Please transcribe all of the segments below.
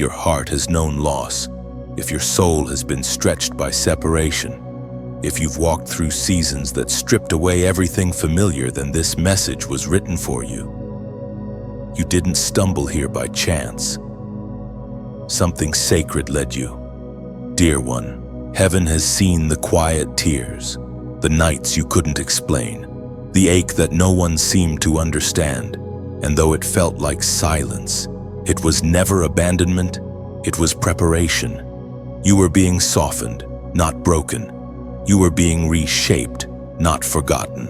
if your heart has known loss, if your soul has been stretched by separation, if you've walked through seasons that stripped away everything familiar, then this message was written for you. You didn't stumble here by chance. Something sacred led you. Dear one, heaven has seen the quiet tears, the nights you couldn't explain, the ache that no one seemed to understand, and though it felt like silence, it was never abandonment, it was preparation. You were being softened, not broken. You were being reshaped, not forgotten.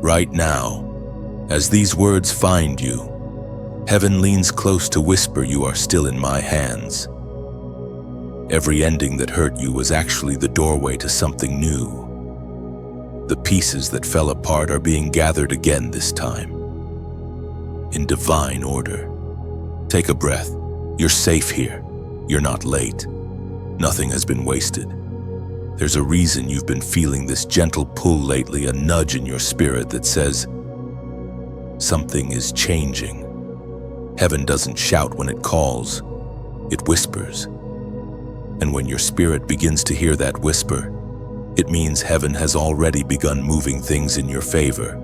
Right now, as these words find you, heaven leans close to whisper, you are still in my hands. Every ending that hurt you was actually the doorway to something new. The pieces that fell apart are being gathered again this time, in divine order. Take a breath. You're safe here. You're not late. Nothing has been wasted. There's a reason you've been feeling this gentle pull lately, a nudge in your spirit that says, something is changing. Heaven doesn't shout when it calls, it whispers. And when your spirit begins to hear that whisper, it means heaven has already begun moving things in your favor.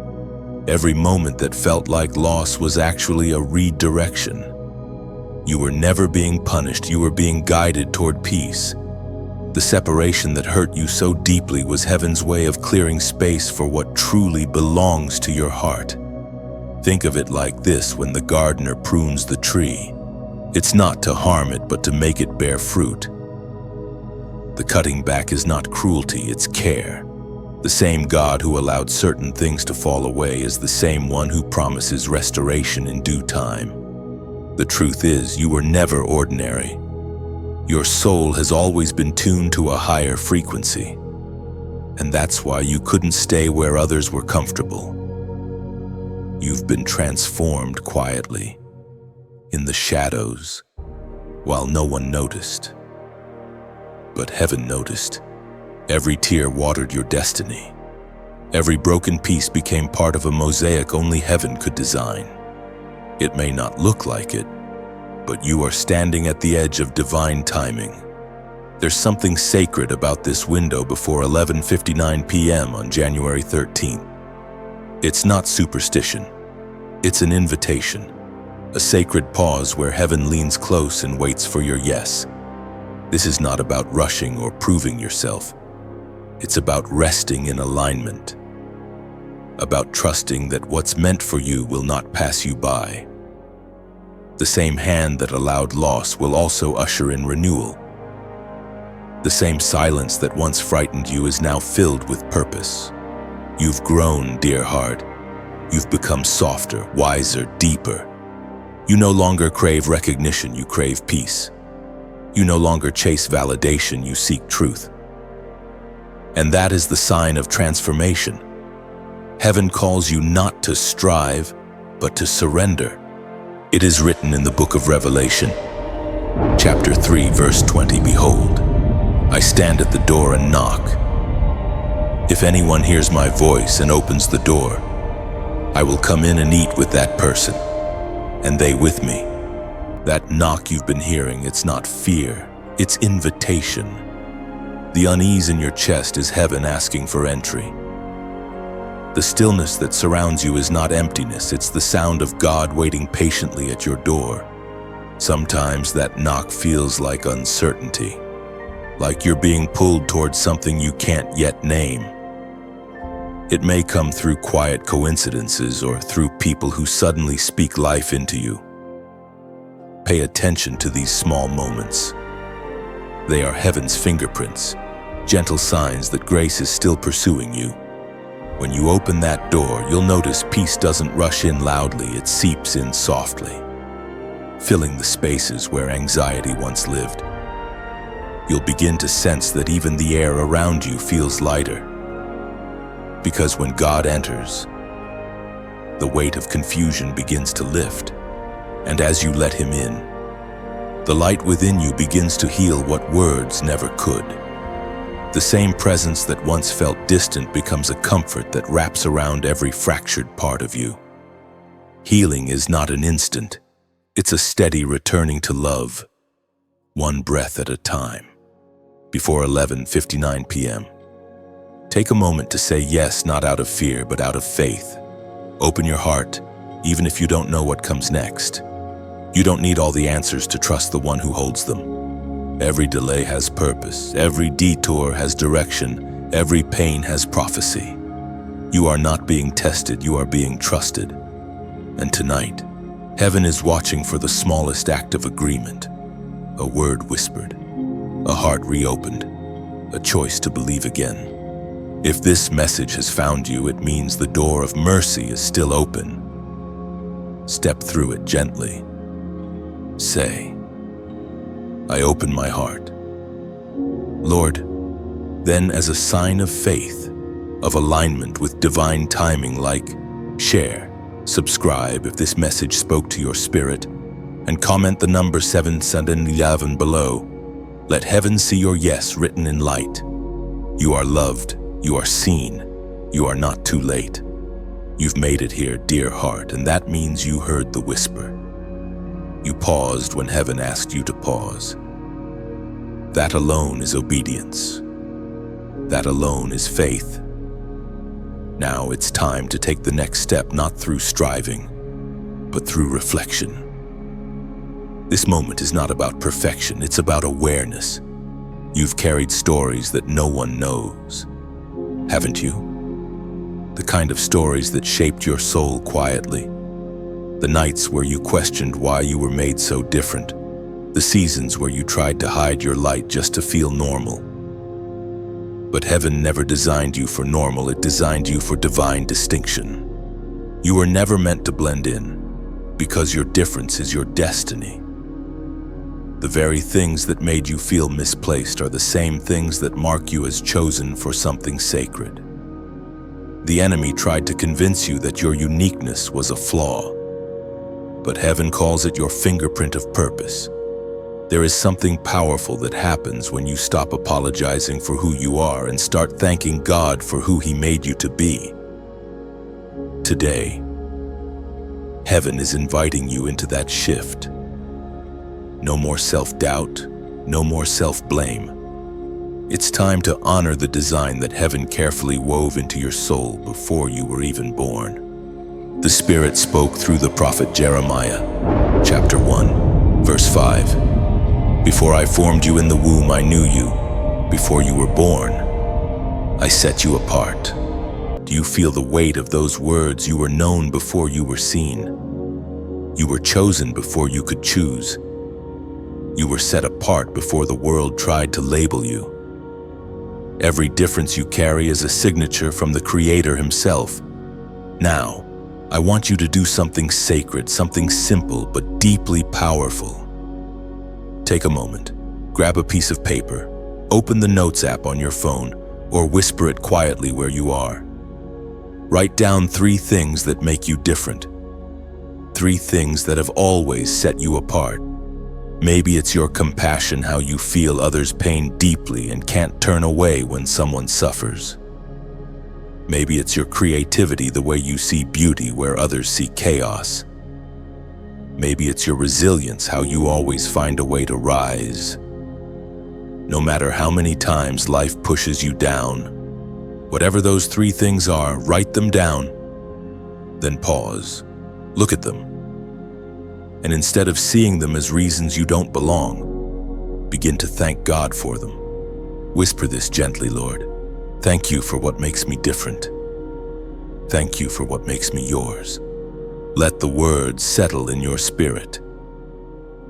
Every moment that felt like loss was actually a redirection. You were never being punished, you were being guided toward peace. The separation that hurt you so deeply was heaven's way of clearing space for what truly belongs to your heart. Think of it like this: when the gardener prunes the tree, it's not to harm it, but to make it bear fruit. The cutting back is not cruelty, it's care. The same God who allowed certain things to fall away is the same one who promises restoration in due time. The truth is, you were never ordinary. Your soul has always been tuned to a higher frequency, and that's why you couldn't stay where others were comfortable. You've been transformed quietly, in the shadows, while no one noticed. But heaven noticed. Every tear watered your destiny. Every broken piece became part of a mosaic only heaven could design. It may not look like it, but you are standing at the edge of divine timing. There's something sacred about this window before 11:59 p.m. on January 13th. It's not superstition. It's an invitation, a sacred pause where heaven leans close and waits for your yes. This is not about rushing or proving yourself. It's about resting in alignment, about trusting that what's meant for you will not pass you by. The same hand that allowed loss will also usher in renewal. The same silence that once frightened you is now filled with purpose. You've grown, dear heart. You've become softer, wiser, deeper. You no longer crave recognition, you crave peace. You no longer chase validation, you seek truth. And that is the sign of transformation. Heaven calls you not to strive, but to surrender. It is written in the book of Revelation, chapter 3, verse 20, "Behold, I stand at the door and knock. If anyone hears my voice and opens the door, I will come in and eat with that person, and they with me." That knock you've been hearing, it's not fear, it's invitation. The unease in your chest is heaven asking for entry. The stillness that surrounds you is not emptiness, it's the sound of God waiting patiently at your door. Sometimes that knock feels like uncertainty, like you're being pulled towards something you can't yet name. It may come through quiet coincidences or through people who suddenly speak life into you. Pay attention to these small moments. They are heaven's fingerprints, gentle signs that grace is still pursuing you. When you open that door, you'll notice peace doesn't rush in loudly, it seeps in softly, filling the spaces where anxiety once lived. You'll begin to sense that even the air around you feels lighter. Because when God enters, the weight of confusion begins to lift, and as you let him in, the light within you begins to heal what words never could. The same presence that once felt distant becomes a comfort that wraps around every fractured part of you. Healing is not an instant. It's a steady returning to love, one breath at a time. Before 11:59 p.m., take a moment to say yes, not out of fear, but out of faith. Open your heart, even if you don't know what comes next. You don't need all the answers to trust the one who holds them. Every delay has purpose, every detour has direction, every pain has prophecy. You are not being tested, you are being trusted. And tonight, heaven is watching for the smallest act of agreement. A word whispered, a heart reopened, a choice to believe again. If this message has found you, it means the door of mercy is still open. Step through it gently. Say, I open my heart. Lord, then as a sign of faith, of alignment with divine timing, like share, subscribe if this message spoke to your spirit, and comment the number 711 below. Let heaven see your yes written in light. You are loved, you are seen, you are not too late. You've made it here, dear heart, and that means you heard the whisper. You paused when heaven asked you to pause. That alone is obedience. That alone is faith. Now it's time to take the next step, not through striving, but through reflection. This moment is not about perfection, it's about awareness. You've carried stories that no one knows, haven't you? The kind of stories that shaped your soul quietly. The nights where you questioned why you were made so different. The seasons where you tried to hide your light just to feel normal. But heaven never designed you for normal, it designed you for divine distinction. You were never meant to blend in, because your difference is your destiny. The very things that made you feel misplaced are the same things that mark you as chosen for something sacred. The enemy tried to convince you that your uniqueness was a flaw, but heaven calls it your fingerprint of purpose. There is something powerful that happens when you stop apologizing for who you are and start thanking God for who He made you to be. Today, heaven is inviting you into that shift. No more self-doubt, no more self-blame. It's time to honor the design that heaven carefully wove into your soul before you were even born. The Spirit spoke through the prophet Jeremiah, chapter 1, verse 5. Before I formed you in the womb, I knew you. Before you were born, I set you apart. Do you feel the weight of those words? You were known before you were seen. You were chosen before you could choose. You were set apart before the world tried to label you. Every difference you carry is a signature from the Creator Himself. Now, I want you to do something sacred, something simple but deeply powerful. Take a moment, grab a piece of paper, open the Notes app on your phone, or whisper it quietly where you are. Write down 3 things that make you different. 3 things that have always set you apart. Maybe it's your compassion, how you feel others' pain deeply and can't turn away when someone suffers. Maybe it's your creativity, the way you see beauty where others see chaos. Maybe it's your resilience, how you always find a way to rise. No matter how many times life pushes you down, whatever those 3 things are, write them down. Then pause, look at them. And instead of seeing them as reasons you don't belong, begin to thank God for them. Whisper this gently, Lord. Thank you for what makes me different. Thank you for what makes me yours. Let the words settle in your spirit.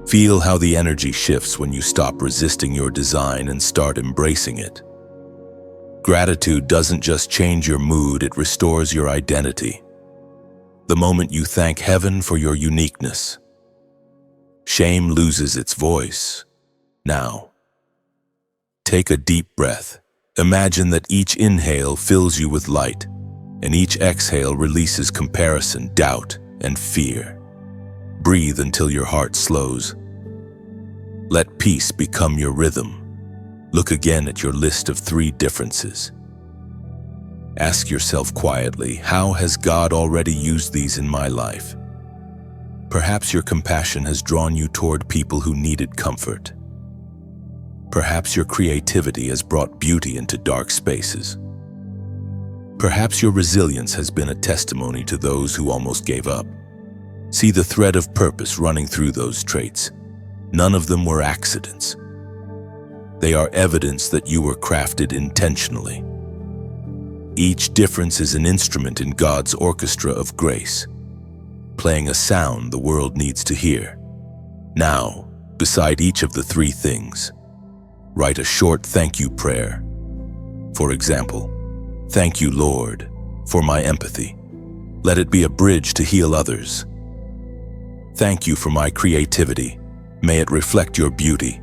Feel how the energy shifts when you stop resisting your design and start embracing it. Gratitude doesn't just change your mood, it restores your identity. The moment you thank heaven for your uniqueness, shame loses its voice. Now, take a deep breath. Imagine that each inhale fills you with light, and each exhale releases comparison, doubt, and fear. Breathe until your heart slows. Let peace become your rhythm. Look again at your list of 3 differences. Ask yourself quietly, how has God already used these in my life? Perhaps your compassion has drawn you toward people who needed comfort. Perhaps your creativity has brought beauty into dark spaces. Perhaps your resilience has been a testimony to those who almost gave up. See the thread of purpose running through those traits. None of them were accidents. They are evidence that you were crafted intentionally. Each difference is an instrument in God's orchestra of grace, playing a sound the world needs to hear. Now, beside each of the three things, write a short thank you prayer. For example, thank you, Lord, for my empathy. Let it be a bridge to heal others. Thank you for my creativity. May it reflect your beauty.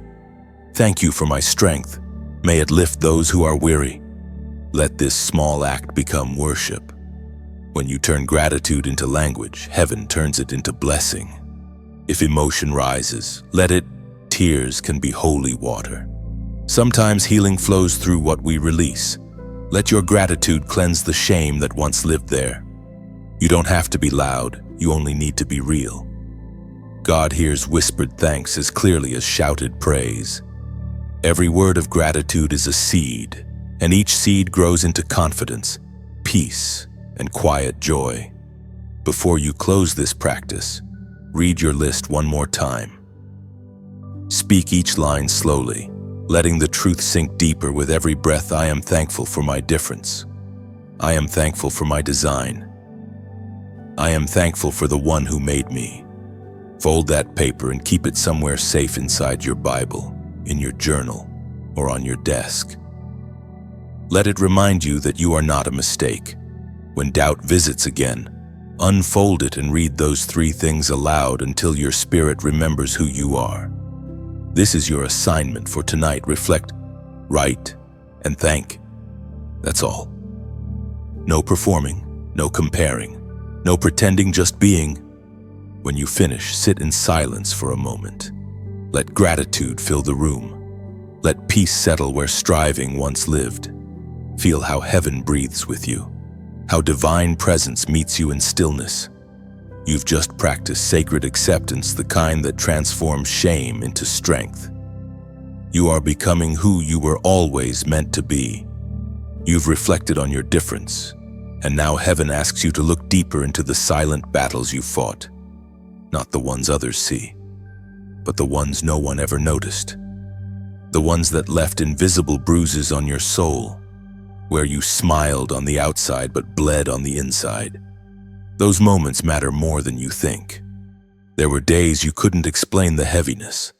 Thank you for my strength. May it lift those who are weary. Let this small act become worship. When you turn gratitude into language, heaven turns it into blessing. If emotion rises, let it. Tears can be holy water. Sometimes healing flows through what we release. Let your gratitude cleanse the shame that once lived there. You don't have to be loud, you only need to be real. God hears whispered thanks as clearly as shouted praise. Every word of gratitude is a seed, and each seed grows into confidence, peace, and quiet joy. Before you close this practice, read your list one more time. Speak each line slowly, letting the truth sink deeper with every breath. I am thankful for my difference. I am thankful for my design. I am thankful for the one who made me. Fold that paper and keep it somewhere safe inside your Bible, in your journal, or on your desk. Let it remind you that you are not a mistake. When doubt visits again, unfold it and read those three things aloud until your spirit remembers who you are. This is your assignment for tonight. Reflect, write, and thank. That's all. No performing, no comparing, no pretending, just being. When you finish, sit in silence for a moment. Let gratitude fill the room. Let peace settle where striving once lived. Feel how heaven breathes with you, how divine presence meets you in stillness. You've just practiced sacred acceptance, the kind that transforms shame into strength. You are becoming who you were always meant to be. You've reflected on your difference, and now heaven asks you to look deeper into the silent battles you fought. Not the ones others see, but the ones no one ever noticed. The ones that left invisible bruises on your soul, where you smiled on the outside but bled on the inside. Those moments matter more than you think. There were days you couldn't explain the heaviness,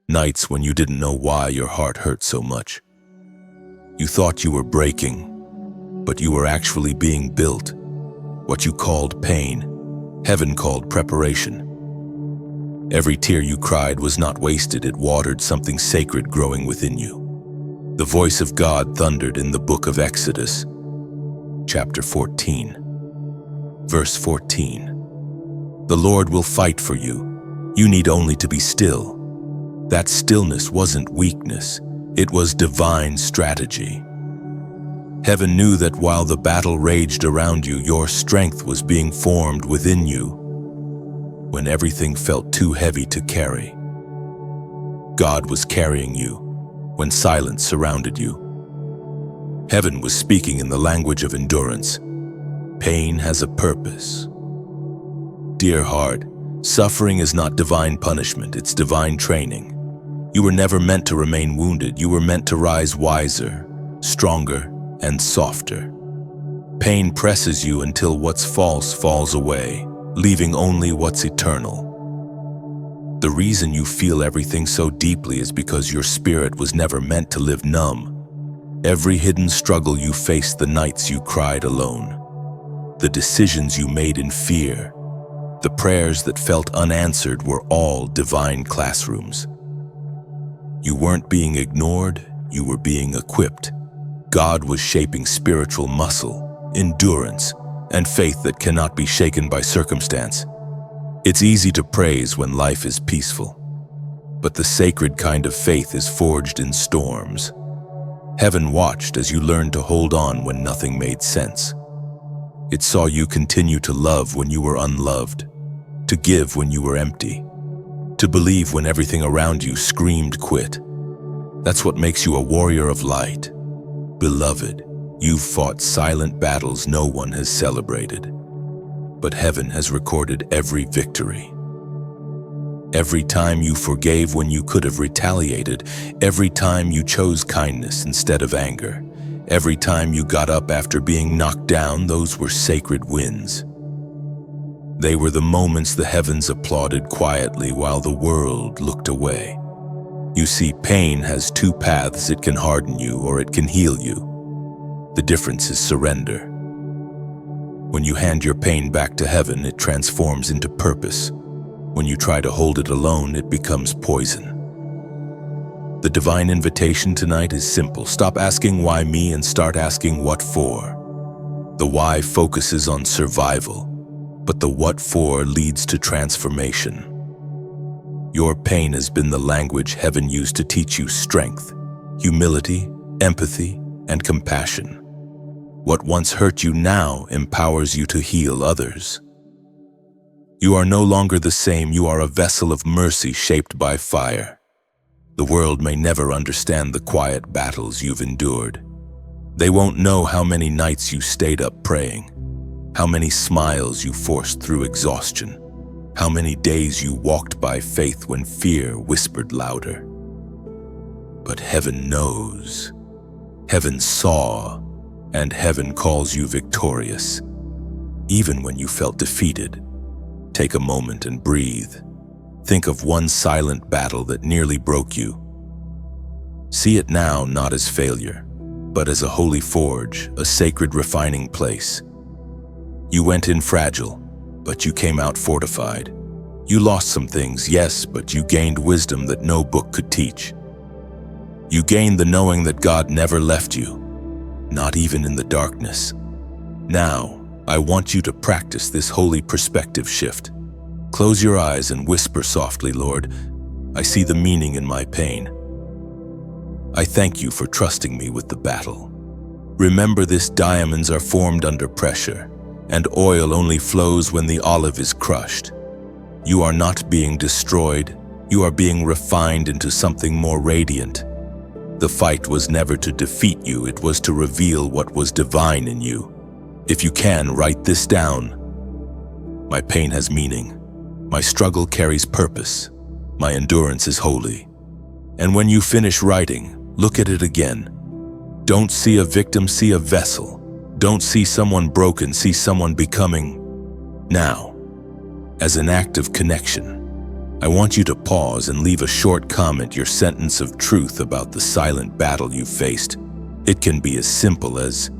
nights when you didn't know why your heart hurt so much. You thought you were breaking, but you were actually being built. What you called pain, heaven called preparation. Every tear you cried was not wasted, it watered something sacred growing within you. The voice of God thundered in the book of Exodus, chapter 14. Verse 14. The Lord will fight for you. You need only to be still. That stillness wasn't weakness, it was divine strategy. Heaven knew that while the battle raged around you, your strength was being formed within you. When everything felt too heavy to carry, God was carrying you. When silence surrounded you, heaven was speaking in the language of endurance. Pain has a purpose. Dear heart, suffering is not divine punishment, it's divine training. You were never meant to remain wounded, you were meant to rise wiser, stronger, and softer. Pain presses you until what's false falls away, leaving only what's eternal. The reason you feel everything so deeply is because your spirit was never meant to live numb. Every hidden struggle you faced, the nights you cried alone, the decisions you made in fear, the prayers that felt unanswered were all divine classrooms. You weren't being ignored, you were being equipped. God was shaping spiritual muscle, endurance, and faith that cannot be shaken by circumstance. It's easy to praise when life is peaceful, but the sacred kind of faith is forged in storms. Heaven watched as you learned to hold on when nothing made sense. It saw you continue to love when you were unloved, to give when you were empty, to believe when everything around you screamed quit. That's what makes you a warrior of light. Beloved, you've fought silent battles no one has celebrated, but heaven has recorded every victory. Every time you forgave when you could have retaliated, every time you chose kindness instead of anger, every time you got up after being knocked down, those were sacred wins. They were the moments the heavens applauded quietly while the world looked away. You see, pain has two paths. It can harden you or it can heal you. The difference is surrender. When you hand your pain back to heaven, it transforms into purpose. When you try to hold it alone, it becomes poison. The divine invitation tonight is simple. Stop asking why me and start asking what for. The why focuses on survival, but the what for leads to transformation. Your pain has been the language heaven used to teach you strength, humility, empathy, and compassion. What once hurt you now empowers you to heal others. You are no longer the same. You are a vessel of mercy shaped by fire. The world may never understand the quiet battles you've endured. They won't know how many nights you stayed up praying, how many smiles you forced through exhaustion, how many days you walked by faith when fear whispered louder. But heaven knows. Heaven saw, and heaven calls you victorious. Even when you felt defeated, take a moment and breathe. Think of one silent battle that nearly broke you. See it now not as failure, but as a holy forge, a sacred refining place. You went in fragile, but you came out fortified. You lost some things, yes, but you gained wisdom that no book could teach. You gained the knowing that God never left you, not even in the darkness. Now, I want you to practice this holy perspective shift. Close your eyes and whisper softly, Lord, I see the meaning in my pain. I thank you for trusting me with the battle. Remember this: diamonds are formed under pressure, and oil only flows when the olive is crushed. You are not being destroyed, you are being refined into something more radiant. The fight was never to defeat you, it was to reveal what was divine in you. If you can, write this down. My pain has meaning. My struggle carries purpose. My endurance is holy. And when you finish writing, look at it again. Don't see a victim, see a vessel. Don't see someone broken, see someone becoming. Now, as an act of connection, I want you to pause and leave a short comment, your sentence of truth about the silent battle you faced. It can be as simple as,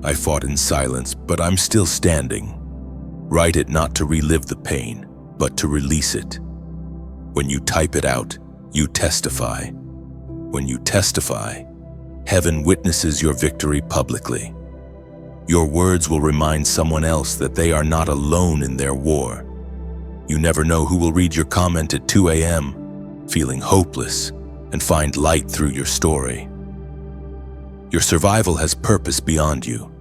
I fought in silence, but I'm still standing. Write it not to relive the pain, but to release it. When you type it out, you testify. When you testify, heaven witnesses your victory publicly. Your words will remind someone else that they are not alone in their war. You never know who will read your comment at 2 a.m., feeling hopeless, and find light through your story. Your survival has purpose beyond you.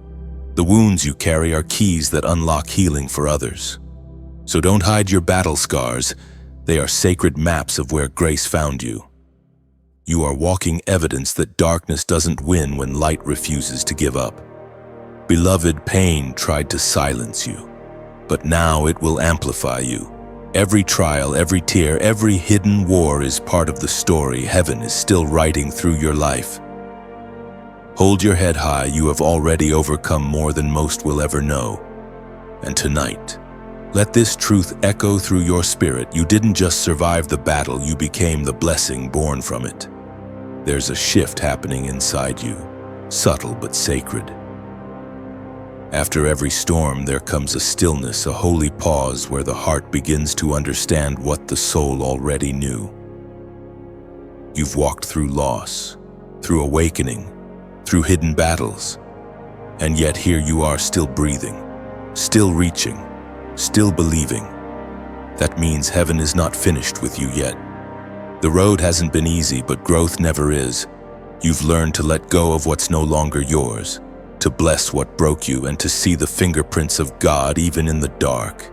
The wounds you carry are keys that unlock healing for others. So don't hide your battle scars. They are sacred maps of where grace found you. You are walking evidence that darkness doesn't win when light refuses to give up. Beloved, pain tried to silence you, but now it will amplify you. Every trial, every tear, every hidden war is part of the story heaven is still writing through your life. Hold your head high. You have already overcome more than most will ever know. And tonight, let this truth echo through your spirit. You didn't just survive the battle, you became the blessing born from it. There's a shift happening inside you, subtle but sacred. After every storm, there comes a stillness, a holy pause where the heart begins to understand what the soul already knew. You've walked through loss, through awakening, through hidden battles, and yet here you are, still breathing, still reaching, still believing. That means heaven is not finished with you yet. The road hasn't been easy, but growth never is. You've learned to let go of what's no longer yours, to bless what broke you, and to see the fingerprints of God even in the dark.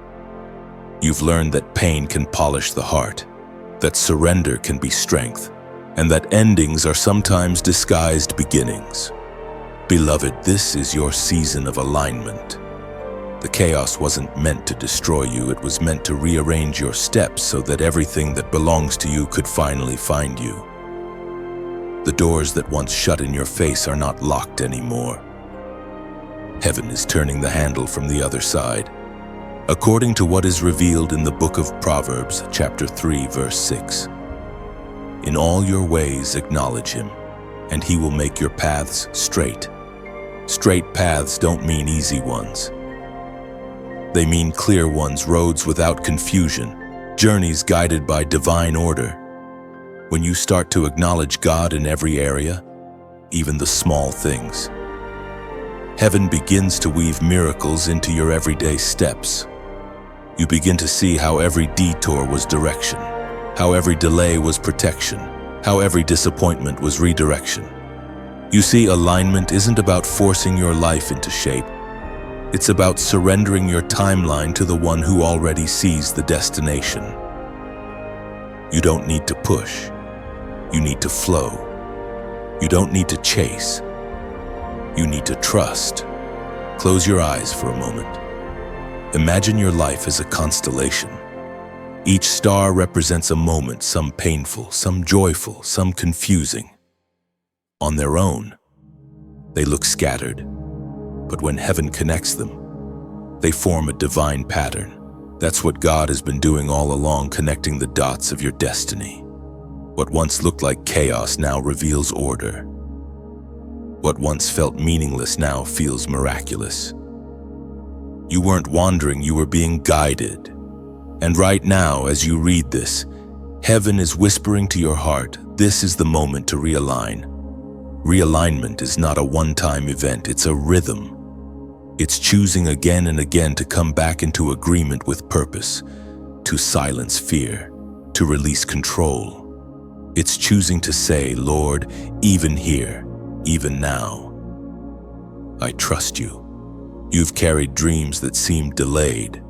You've learned that pain can polish the heart, that surrender can be strength, and that endings are sometimes disguised beginnings. Beloved, this is your season of alignment. The chaos wasn't meant to destroy you, it was meant to rearrange your steps so that everything that belongs to you could finally find you. The doors that once shut in your face are not locked anymore. Heaven is turning the handle from the other side, according to what is revealed in the book of Proverbs, chapter 3, verse 6. In all your ways acknowledge him, and he will make your paths straight. Straight paths don't mean easy ones. They mean clear ones, roads without confusion, journeys guided by divine order. When you start to acknowledge God in every area, even the small things, heaven begins to weave miracles into your everyday steps. You begin to see how every detour was direction, how every delay was protection, how every disappointment was redirection. You see, alignment isn't about forcing your life into shape. It's about surrendering your timeline to the one who already sees the destination. You don't need to push. You need to flow. You don't need to chase. You need to trust. Close your eyes for a moment. Imagine your life as a constellation. Each star represents a moment, some painful, some joyful, some confusing. On their own, they look scattered. But when heaven connects them, they form a divine pattern. That's what God has been doing all along, connecting the dots of your destiny. What once looked like chaos now reveals order. What once felt meaningless now feels miraculous. You weren't wandering, you were being guided. And right now, as you read this, heaven is whispering to your heart, this is the moment to realign. Realignment is not a one-time event, it's a rhythm. It's choosing again and again to come back into agreement with purpose, to silence fear, to release control. It's choosing to say, Lord, even here, even now, I trust you. You've carried dreams that seemed delayed,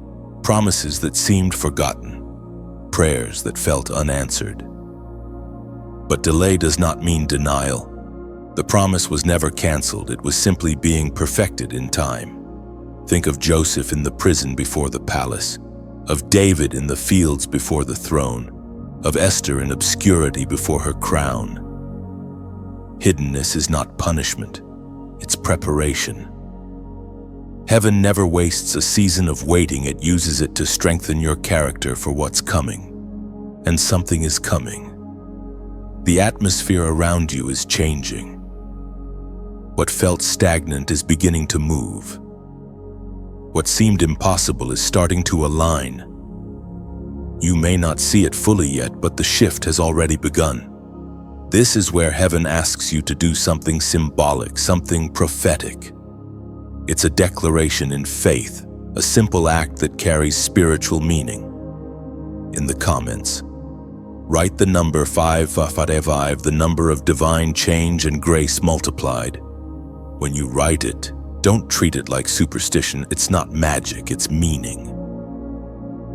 promises that seemed forgotten, prayers that felt unanswered. But delay does not mean denial. The promise was never canceled, it was simply being perfected in time. Think of Joseph in the prison before the palace, of David in the fields before the throne, of Esther in obscurity before her crown. Hiddenness is not punishment, it's preparation. Heaven never wastes a season of waiting, it uses it to strengthen your character for what's coming. And something is coming. The atmosphere around you is changing. What felt stagnant is beginning to move. What seemed impossible is starting to align. You may not see it fully yet, but the shift has already begun. This is where heaven asks you to do something symbolic, something prophetic. It's a declaration in faith, a simple act that carries spiritual meaning. In the comments, write the number 555, the number of divine change and grace multiplied. When you write it, don't treat it like superstition. It's not magic, it's meaning.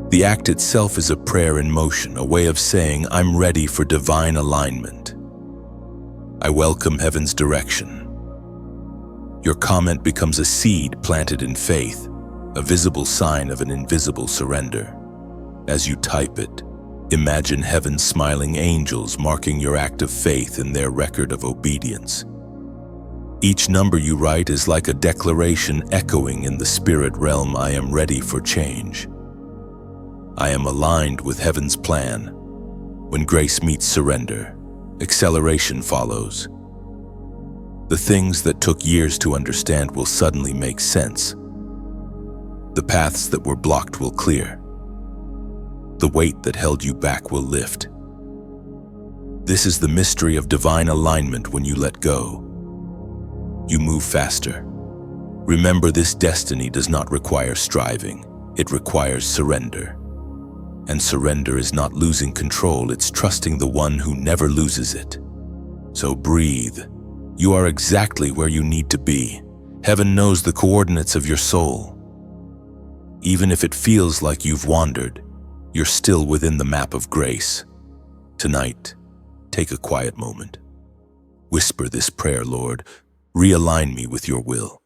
The act itself is a prayer in motion, a way of saying, I'm ready for divine alignment. I welcome heaven's direction. Your comment becomes a seed planted in faith, a visible sign of an invisible surrender. As you type it, imagine heaven's smiling angels marking your act of faith in their record of obedience. Each number you write is like a declaration echoing in the spirit realm, I am ready for change. I am aligned with heaven's plan. When grace meets surrender, acceleration follows. The things that took years to understand will suddenly make sense. The paths that were blocked will clear. The weight that held you back will lift. This is the mystery of divine alignment. When you let go, you move faster. Remember, this destiny does not require striving. It requires surrender. And surrender is not losing control, it's trusting the one who never loses it. So breathe. You are exactly where you need to be. Heaven knows the coordinates of your soul. Even if it feels like you've wandered, you're still within the map of grace. Tonight, Take a quiet moment. Whisper this prayer, Lord. Realign me with your will.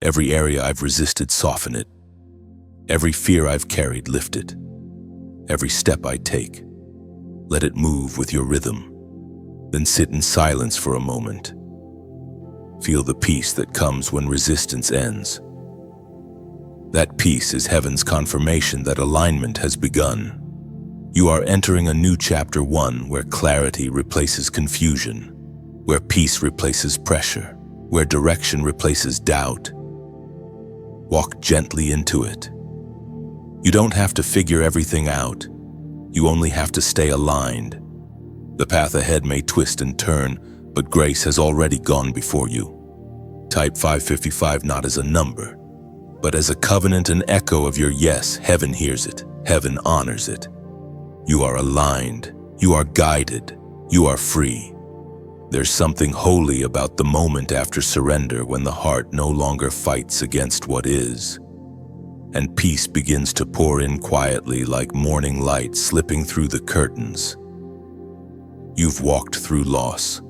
Every area I've resisted, soften it. Every fear I've carried, lift it. Every step I take, let it move with your rhythm. Then sit in silence for a moment. Feel the peace that comes when resistance ends. That peace is heaven's confirmation that alignment has begun. You are entering a new chapter 1 where clarity replaces confusion, where peace replaces pressure, where direction replaces doubt. Walk gently into it. You don't have to figure everything out. You only have to stay aligned. The path ahead may twist and turn, but grace has already gone before you. Type 555 not as a number, but as a covenant and echo of your yes. Heaven hears it. Heaven honors it. You are aligned. You are guided. You are free. There's something holy about the moment after surrender when the heart no longer fights against what is, and peace begins to pour in quietly like morning light slipping through the curtains. You've walked through loss,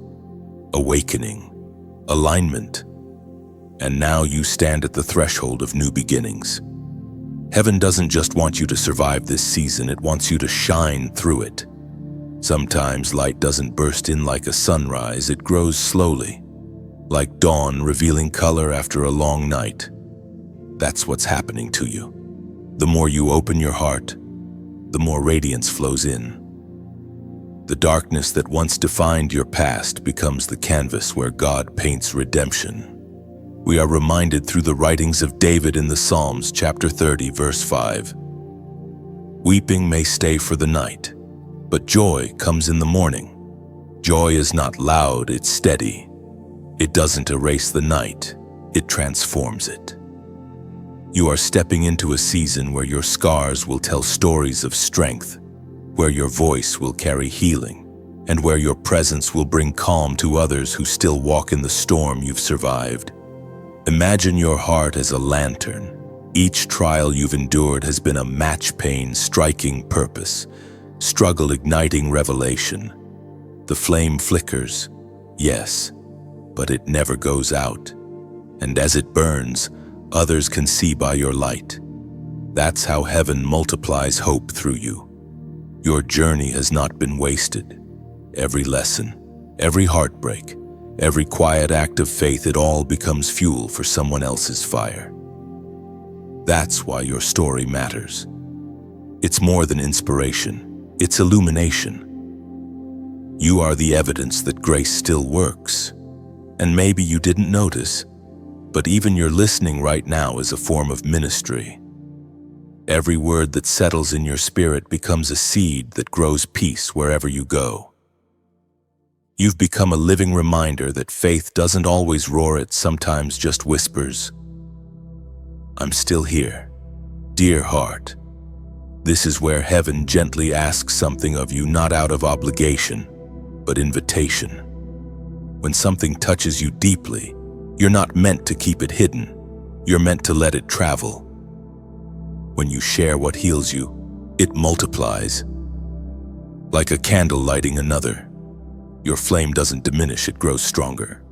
awakening, alignment, and now you stand at the threshold of new beginnings. Heaven doesn't just want you to survive this season, it wants you to shine through it. Sometimes light doesn't burst in like a sunrise, it grows slowly, like dawn revealing color after a long night. That's what's happening to you. The more you open your heart, the more radiance flows in. The darkness that once defined your past becomes the canvas where God paints redemption. We are reminded through the writings of David in the Psalms, chapter 30, verse 5. Weeping may stay for the night, but joy comes in the morning. Joy is not loud, it's steady. It doesn't erase the night, it transforms it. You are stepping into a season where your scars will tell stories of strength, where your voice will carry healing, and where your presence will bring calm to others who still walk in the storm you've survived. Imagine your heart as a lantern. Each trial you've endured has been a match pain striking purpose, struggle igniting revelation. The flame flickers, yes, but it never goes out. And as it burns, others can see by your light. That's how heaven multiplies hope through you. Your journey has not been wasted. Every lesson, every heartbreak, every quiet act of faith, it all becomes fuel for someone else's fire. That's why your story matters. It's more than inspiration, it's illumination. You are the evidence that grace still works. And maybe you didn't notice, but even your listening right now is a form of ministry. Every word that settles in your spirit becomes a seed that grows peace wherever you go. You've become a living reminder that faith doesn't always roar, it sometimes just whispers. I'm still here, dear heart. This is where heaven gently asks something of you, not out of obligation, but invitation. When something touches you deeply, you're not meant to keep it hidden. You're meant to let it travel. When you share what heals you, it multiplies. Like a candle lighting another. Your flame doesn't diminish, it grows stronger.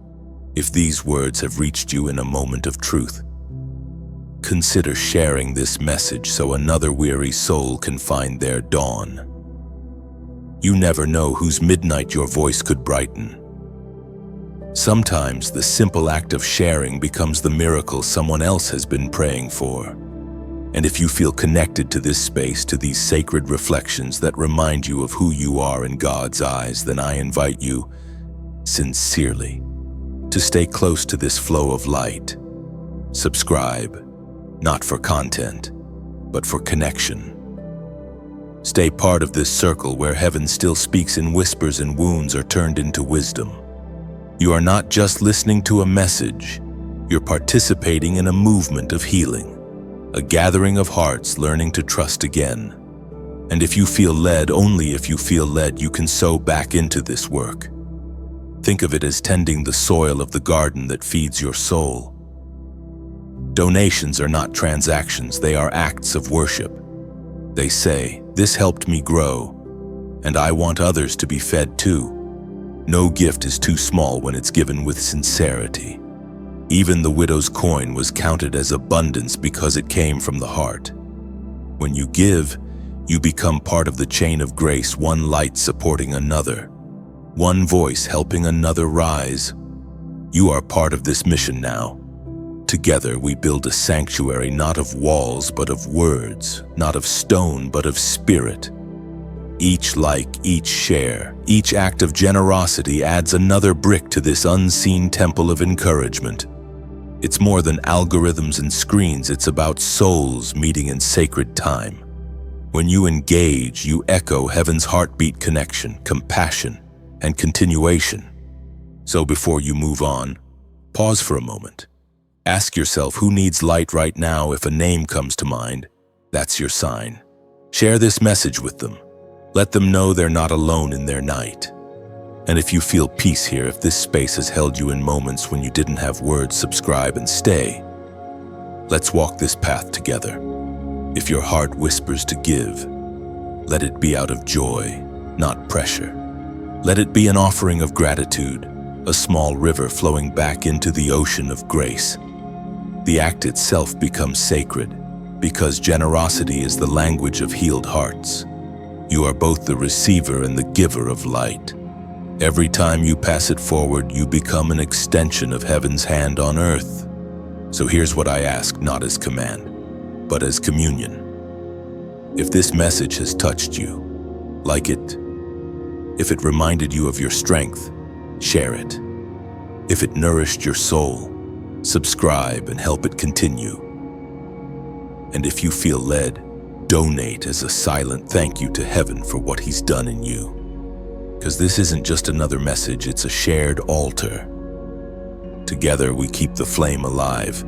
If these words have reached you in a moment of truth, consider sharing this message so another weary soul can find their dawn. You never know whose midnight your voice could brighten. Sometimes the simple act of sharing becomes the miracle someone else has been praying for. And if you feel connected to this space, to these sacred reflections that remind you of who you are in God's eyes, then I invite you, sincerely, to stay close to this flow of light. Subscribe, not for content, but for connection. Stay part of this circle where heaven still speaks in whispers and wounds are turned into wisdom. You are not just listening to a message, you're participating in a movement of healing. A gathering of hearts learning to trust again. And if you feel led, only if you feel led, you can sow back into this work. Think of it as tending the soil of the garden that feeds your soul. Donations are not transactions, they are acts of worship. They say, "This helped me grow, and I want others to be fed too." No gift is too small when it's given with sincerity. Even the widow's coin was counted as abundance because it came from the heart. When you give, you become part of the chain of grace, one light supporting another, one voice helping another rise. You are part of this mission now. Together we build a sanctuary not of walls but of words, not of stone but of spirit. Each like, each share, each act of generosity adds another brick to this unseen temple of encouragement. It's more than algorithms and screens, it's about souls meeting in sacred time. When you engage, you echo heaven's heartbeat: connection, compassion, and continuation. So before you move on, pause for a moment. Ask yourself, who needs light right now? If a name comes to mind, that's your sign. Share this message with them. Let them know they're not alone in their night. And if you feel peace here, if this space has held you in moments when you didn't have words, subscribe and stay. Let's walk this path together. If your heart whispers to give, let it be out of joy, not pressure. Let it be an offering of gratitude, a small river flowing back into the ocean of grace. The act itself becomes sacred because generosity is the language of healed hearts. You are both the receiver and the giver of light. Every time you pass it forward, you become an extension of heaven's hand on earth. So here's what I ask, not as command, but as communion. If this message has touched you, like it. If it reminded you of your strength, share it. If it nourished your soul, subscribe and help it continue. And if you feel led, donate as a silent thank you to heaven for what he's done in you. Because this isn't just another message, it's a shared altar. Together we keep the flame alive.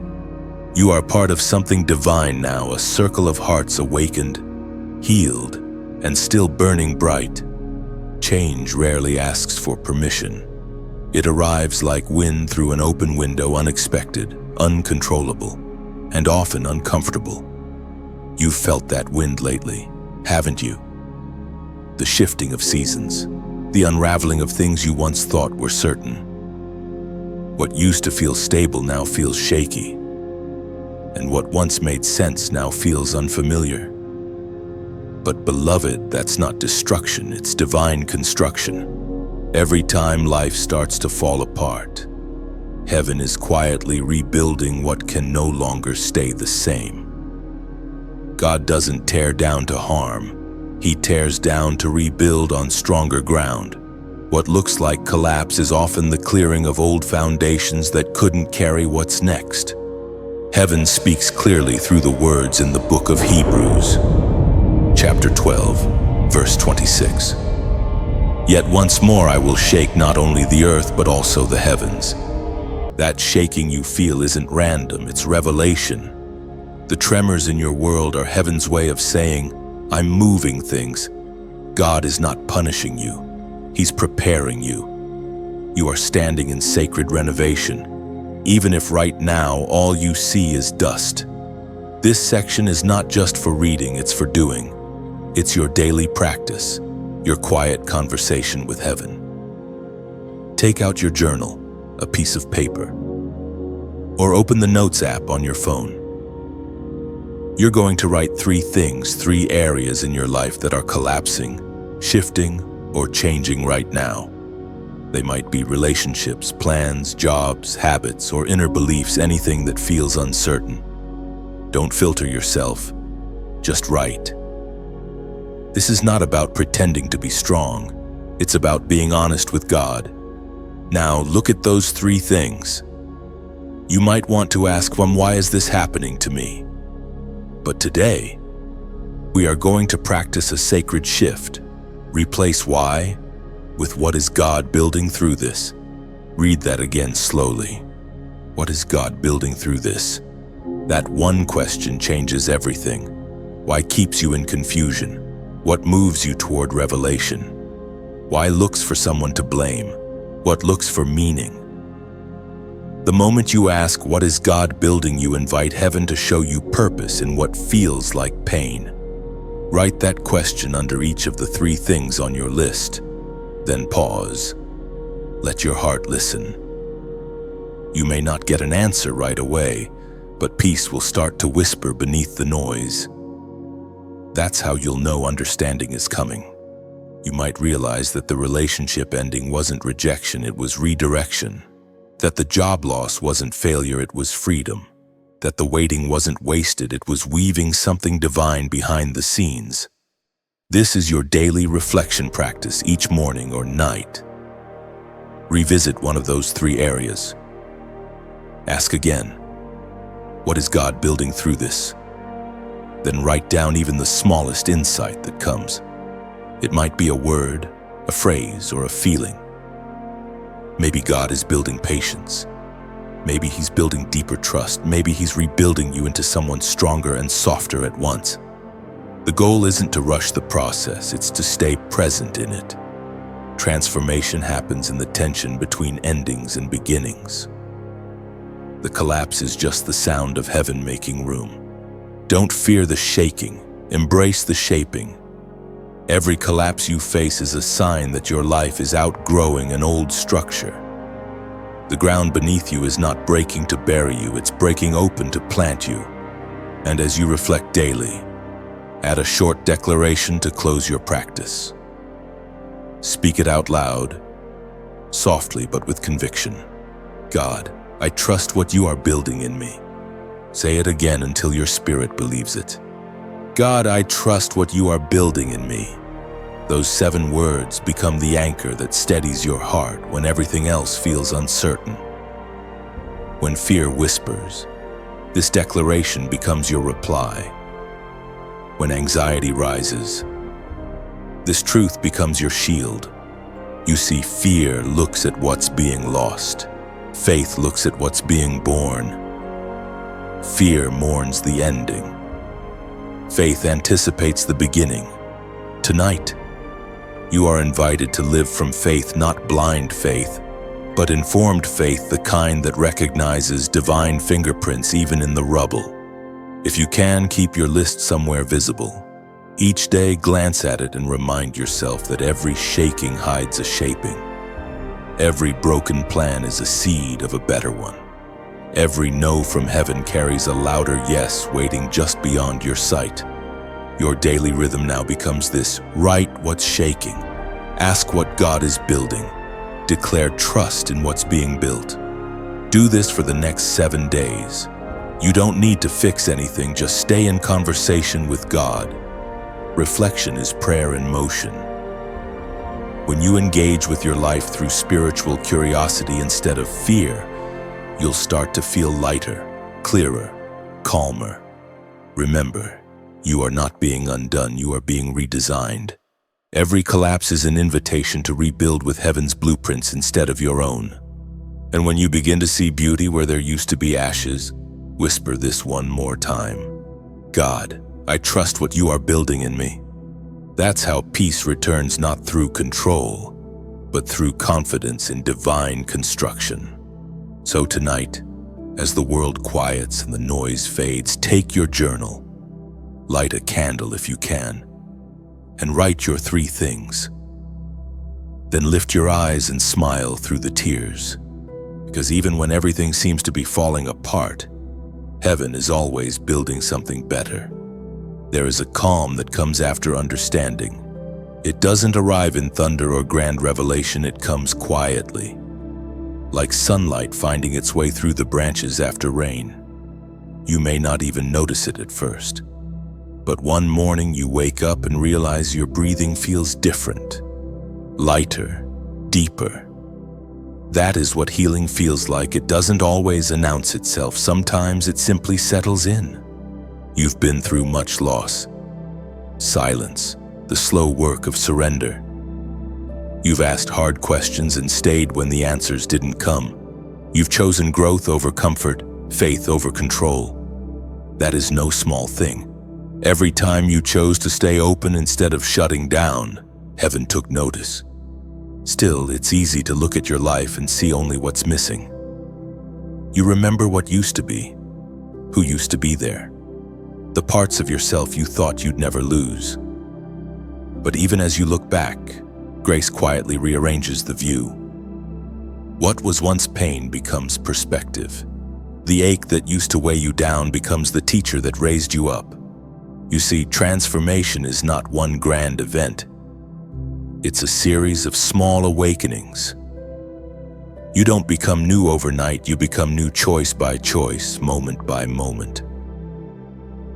You are part of something divine now, a circle of hearts awakened, healed, and still burning bright. Change rarely asks for permission. It arrives like wind through an open window, unexpected, uncontrollable, and often uncomfortable. You've felt that wind lately, haven't you? The shifting of seasons, the unraveling of things you once thought were certain. What used to feel stable now feels shaky, and what once made sense now feels unfamiliar. But beloved, that's not destruction, it's divine construction. Every time life starts to fall apart, heaven is quietly rebuilding what can no longer stay the same. God doesn't tear down to harm. He tears down to rebuild on stronger ground. What looks like collapse is often the clearing of old foundations that couldn't carry what's next. Heaven speaks clearly through the words in the book of Hebrews, chapter 12, verse 26. Yet once more I will shake not only the earth but also the heavens. That shaking you feel isn't random, it's revelation. The tremors in your world are heaven's way of saying, I'm moving things. God is not punishing you. He's preparing you. You are standing in sacred renovation, even if right now all you see is dust. This section is not just for reading, it's for doing. It's your daily practice, your quiet conversation with heaven. Take out your journal, a piece of paper, or open the Notes app on your phone. You're going to write 3 things, 3 areas in your life that are collapsing, shifting, or changing right now. They might be relationships, plans, jobs, habits, or inner beliefs, anything that feels uncertain. Don't filter yourself, just write. This is not about pretending to be strong. It's about being honest with God. Now, look at those 3 things. You might want to ask, why is this happening to me? But today, we are going to practice a sacred shift. Replace why with what is God building through this. Read that again slowly. What is God building through this? That one question changes everything. Why keeps you in confusion? What moves you toward revelation? Why looks for someone to blame? What looks for meaning? The moment you ask, what is God building, you invite heaven to show you purpose in what feels like pain. Write that question under each of the 3 things on your list. Then pause. Let your heart listen. You may not get an answer right away, but peace will start to whisper beneath the noise. That's how you'll know understanding is coming. You might realize that the relationship ending wasn't rejection, it was redirection. That the job loss wasn't failure, it was freedom. That the waiting wasn't wasted, it was weaving something divine behind the scenes. This is your daily reflection practice each morning or night. Revisit one of those three areas. Ask again, what is God building through this? Then write down even the smallest insight that comes. It might be a word, a phrase, or a feeling. Maybe God is building patience. Maybe He's building deeper trust. Maybe He's rebuilding you into someone stronger and softer at once. The goal isn't to rush the process, it's to stay present in it. Transformation happens in the tension between endings and beginnings. The collapse is just the sound of heaven making room. Don't fear the shaking, embrace the shaping. Every collapse you face is a sign that your life is outgrowing an old structure. The ground beneath you is not breaking to bury you, it's breaking open to plant you. And as you reflect daily, add a short declaration to close your practice. Speak it out loud, softly but with conviction. God, I trust what you are building in me. Say it again until your spirit believes it. God, I trust what you are building in me. Those 7 words become the anchor that steadies your heart when everything else feels uncertain. When fear whispers, this declaration becomes your reply. When anxiety rises, this truth becomes your shield. You see, fear looks at what's being lost. Faith looks at what's being born. Fear mourns the ending. Faith anticipates the beginning. Tonight, you are invited to live from faith, not blind faith, but informed faith, the kind that recognizes divine fingerprints even in the rubble. If you can, keep your list somewhere visible. Each day, glance at it and remind yourself that every shaking hides a shaping. Every broken plan is a seed of a better one. Every no from heaven carries a louder yes waiting just beyond your sight. Your daily rhythm now becomes this: write what's shaking, ask what God is building, declare trust in what's being built. Do this for the next 7 days. You don't need to fix anything, just stay in conversation with God. Reflection is prayer in motion. When you engage with your life through spiritual curiosity instead of fear, you'll start to feel lighter, clearer, calmer. Remember, you are not being undone, you are being redesigned. Every collapse is an invitation to rebuild with heaven's blueprints instead of your own. And when you begin to see beauty where there used to be ashes, whisper this one more time: God, I trust what you are building in me. That's how peace returns, not through control, but through confidence in divine construction. So tonight, as the world quiets and the noise fades, take your journal, light a candle if you can, and write your 3 things. Then lift your eyes and smile through the tears, because even when everything seems to be falling apart, heaven is always building something better. There is a calm that comes after understanding. It doesn't arrive in thunder or grand revelation, it comes quietly, like sunlight finding its way through the branches after rain. You may not even notice it at first, but one morning you wake up and realize your breathing feels different, lighter, deeper. That is what healing feels like. It doesn't always announce itself. Sometimes it simply settles in. You've been through much loss, silence, the slow work of surrender. You've asked hard questions and stayed when the answers didn't come. You've chosen growth over comfort, faith over control. That is no small thing. Every time you chose to stay open instead of shutting down, heaven took notice. Still, it's easy to look at your life and see only what's missing. You remember what used to be, who used to be there, the parts of yourself you thought you'd never lose. But even as you look back, grace quietly rearranges the view. What was once pain becomes perspective. The ache that used to weigh you down becomes the teacher that raised you up. You see, transformation is not one grand event. It's a series of small awakenings. You don't become new overnight, you become new choice by choice, moment by moment.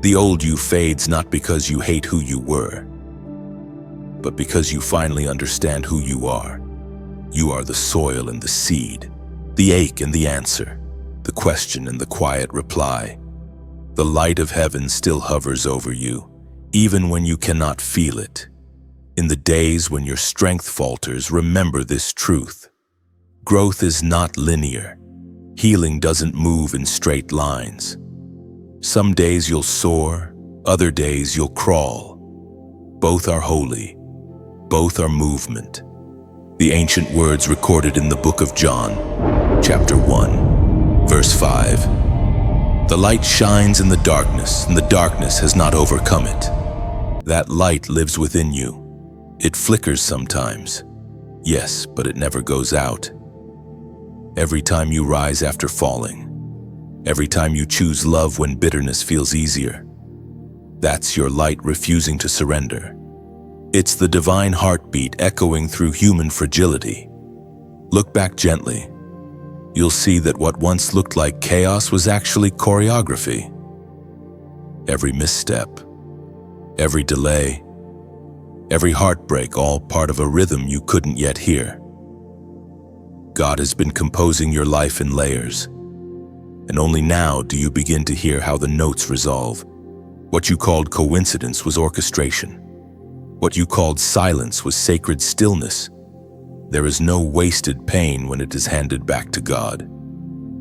The old you fades not because you hate who you were, but because you finally understand who you are. You are the soil and the seed, the ache and the answer, the question and the quiet reply. The light of heaven still hovers over you, even when you cannot feel it. In the days when your strength falters, remember this truth. Growth is not linear. Healing doesn't move in straight lines. Some days you'll soar, other days you'll crawl. Both are holy. Both are movement. The ancient words recorded in the book of John, chapter 1, verse 5. The light shines in the darkness, and the darkness has not overcome it. That light lives within you. It flickers sometimes, yes, but it never goes out. Every time you rise after falling, every time you choose love when bitterness feels easier, that's your light refusing to surrender. It's the divine heartbeat echoing through human fragility. Look back gently. You'll see that what once looked like chaos was actually choreography. Every misstep, every delay, every heartbreak, all part of a rhythm you couldn't yet hear. God has been composing your life in layers, and only now do you begin to hear how the notes resolve. What you called coincidence was orchestration. What you called silence was sacred stillness. There is no wasted pain when it is handed back to God.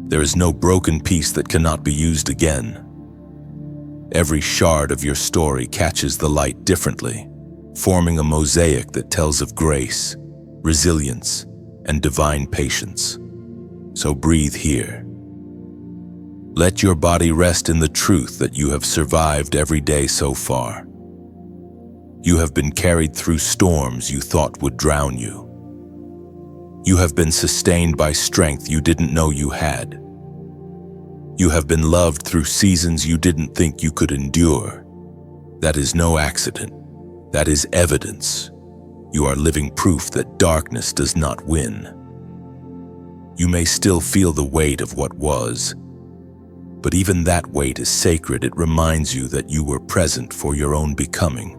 There is no broken piece that cannot be used again. Every shard of your story catches the light differently, forming a mosaic that tells of grace, resilience, and divine patience. So breathe here. Let your body rest in the truth that you have survived every day so far. You have been carried through storms you thought would drown you. You have been sustained by strength you didn't know you had. You have been loved through seasons you didn't think you could endure. That is no accident. That is evidence. You are living proof that darkness does not win. You may still feel the weight of what was, but even that weight is sacred. It reminds you that you were present for your own becoming.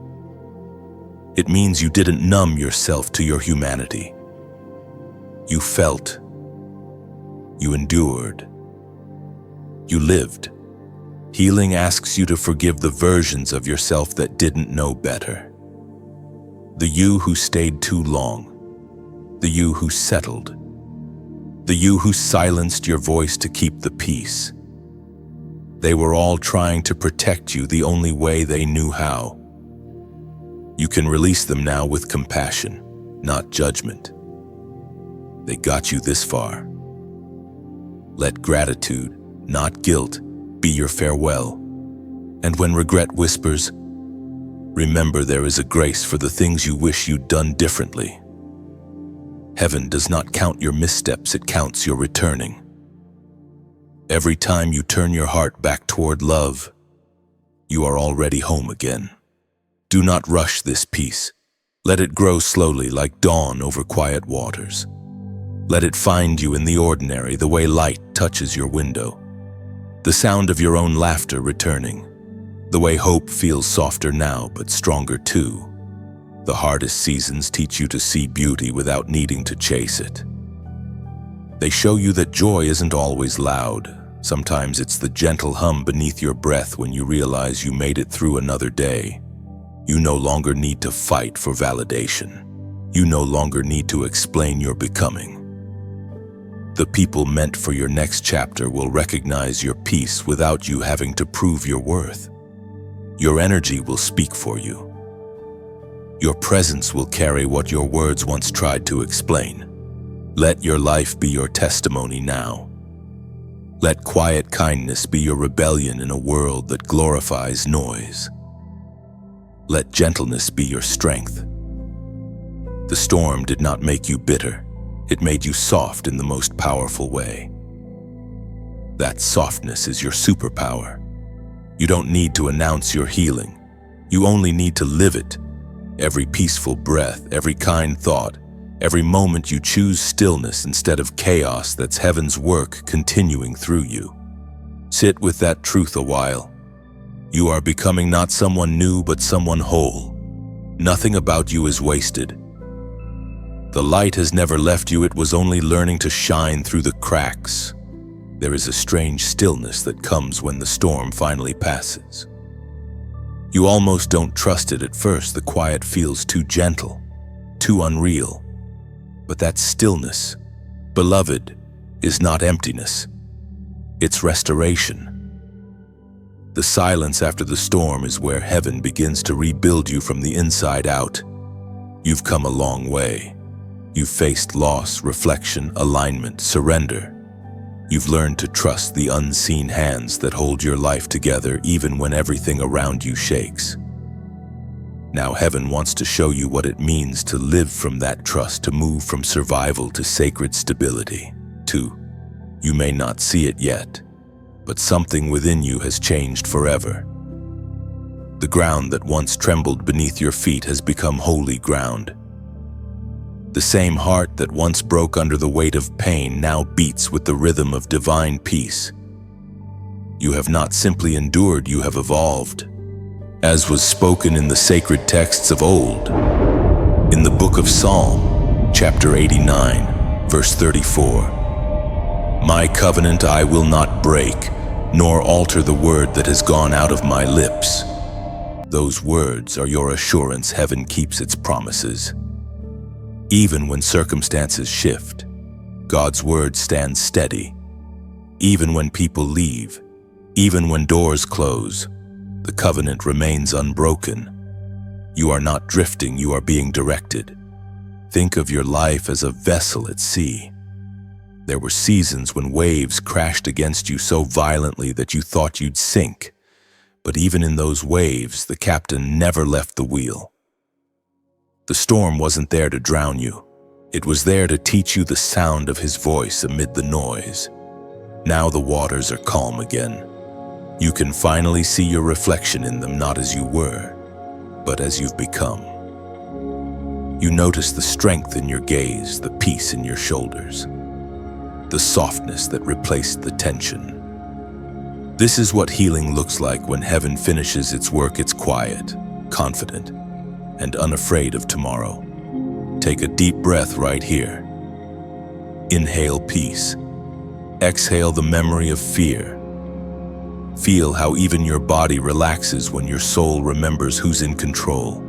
It means you didn't numb yourself to your humanity. You felt. You endured. You lived. Healing asks you to forgive the versions of yourself that didn't know better. The you who stayed too long. The you who settled. The you who silenced your voice to keep the peace. They were all trying to protect you the only way they knew how. You can release them now with compassion, not judgment. They got you this far. Let gratitude, not guilt, be your farewell. And when regret whispers, remember there is a grace for the things you wish you'd done differently. Heaven does not count your missteps, it counts your returning. Every time you turn your heart back toward love, you are already home again. Do not rush this peace. Let it grow slowly like dawn over quiet waters. Let it find you in the ordinary, the way light touches your window. The sound of your own laughter returning. The way hope feels softer now, but stronger too. The hardest seasons teach you to see beauty without needing to chase it. They show you that joy isn't always loud. Sometimes it's the gentle hum beneath your breath when you realize you made it through another day. You no longer need to fight for validation. You no longer need to explain your becoming. The people meant for your next chapter will recognize your peace without you having to prove your worth. Your energy will speak for you. Your presence will carry what your words once tried to explain. Let your life be your testimony now. Let quiet kindness be your rebellion in a world that glorifies noise. Let gentleness be your strength. The storm did not make you bitter. It made you soft in the most powerful way. That softness is your superpower. You don't need to announce your healing. You only need to live it. Every peaceful breath, every kind thought, every moment you choose stillness instead of chaos, that's heaven's work continuing through you. Sit with that truth a while. You are becoming not someone new, but someone whole. Nothing about you is wasted. The light has never left you, it was only learning to shine through the cracks. There is a strange stillness that comes when the storm finally passes. You almost don't trust it at first. The quiet feels too gentle, too unreal. But that stillness, beloved, is not emptiness. It's restoration. The silence after the storm is where heaven begins to rebuild you from the inside out. You've come a long way. You've faced loss, reflection, alignment, surrender. You've learned to trust the unseen hands that hold your life together even when everything around you shakes. Now heaven wants to show you what it means to live from that trust, to move from survival to sacred stability. You may not see it yet, but something within you has changed forever. The ground that once trembled beneath your feet has become holy ground. The same heart that once broke under the weight of pain now beats with the rhythm of divine peace. You have not simply endured, you have evolved, as was spoken in the sacred texts of old. In the book of Psalm, chapter 89, verse 34, "My covenant I will not break, nor alter the word that has gone out of my lips." Those words are your assurance heaven keeps its promises. Even when circumstances shift, God's word stands steady. Even when people leave, even when doors close, the covenant remains unbroken. You are not drifting, you are being directed. Think of your life as a vessel at sea. There were seasons when waves crashed against you so violently that you thought you'd sink. But even in those waves, the captain never left the wheel. The storm wasn't there to drown you. It was there to teach you the sound of his voice amid the noise. Now the waters are calm again. You can finally see your reflection in them, not as you were, but as you've become. You notice the strength in your gaze, the peace in your shoulders, the softness that replaced the tension. This is what healing looks like when heaven finishes its work. It's quiet, confident, and unafraid of tomorrow. Take a deep breath right here. Inhale peace. Exhale the memory of fear. Feel how even your body relaxes when your soul remembers who's in control.